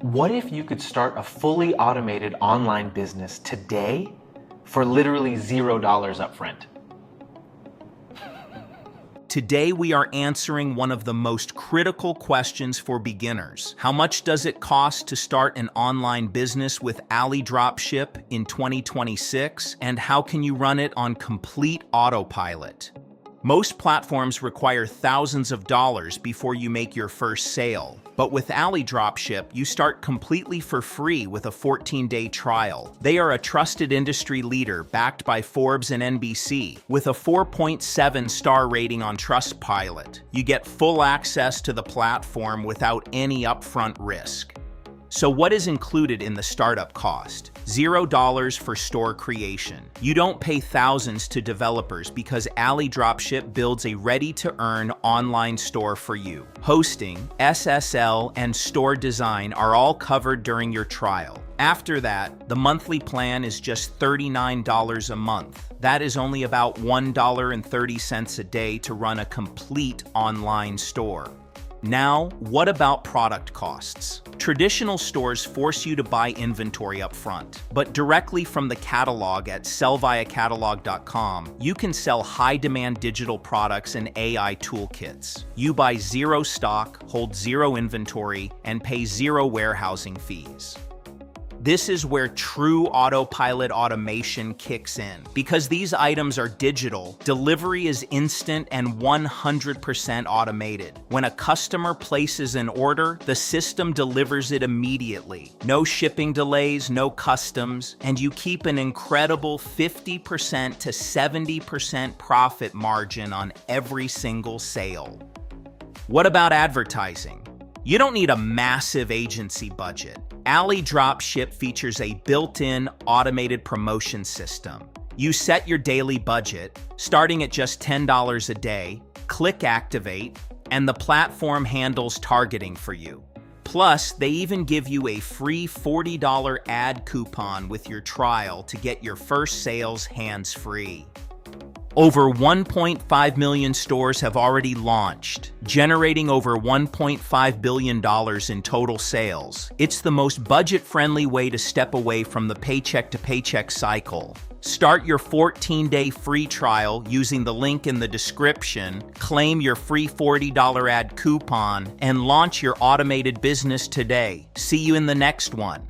What if you could start a fully automated online business today for literally $0 upfront? Today we are answering one of the most critical questions for beginners. How much does it cost to start an online business with AliDropship in 2026? And how can you run it on complete autopilot? Most platforms require thousands of dollars before you make your first sale. But with AliDropship, you start completely for free with a 14-day trial. They are a trusted industry leader backed by Forbes and NBC with a 4.7-star rating on Trustpilot. You get full access to the platform without any upfront risk. So what is included in the startup cost? $0 for store creation. You don't pay thousands to developers because AliDropship builds a ready-to-earn online store for you. Hosting, SSL, and store design are all covered during your trial. After that, the monthly plan is just $39 a month. That is only about $1.30 a day to run a complete online store. Now, what about product costs? Traditional stores force you to buy inventory up front, but directly from the catalog at sellviacatalog.com, you can sell high-demand digital products and AI toolkits. You buy zero stock, hold zero inventory, and pay zero warehousing fees. This is where true autopilot automation kicks in. Because these items are digital, delivery is instant and 100% automated. When a customer places an order, the system delivers it immediately. No shipping delays, no customs, and you keep an incredible 50% to 70% profit margin on every single sale. What about advertising? You don't need a massive agency budget. AliDropship features a built-in automated promotion system. You set your daily budget, starting at just $10 a day, click Activate, and the platform handles targeting for you. Plus, they even give you a free $40 ad coupon with your trial to get your first sales hands-free. Over 1.5 million stores have already launched, generating over $1.5 billion in total sales. It's the most budget-friendly way to step away from the paycheck-to-paycheck cycle. Start your 14-day free trial using the link in the description, claim your free $40 ad coupon, and launch your automated business today. See you in the next one.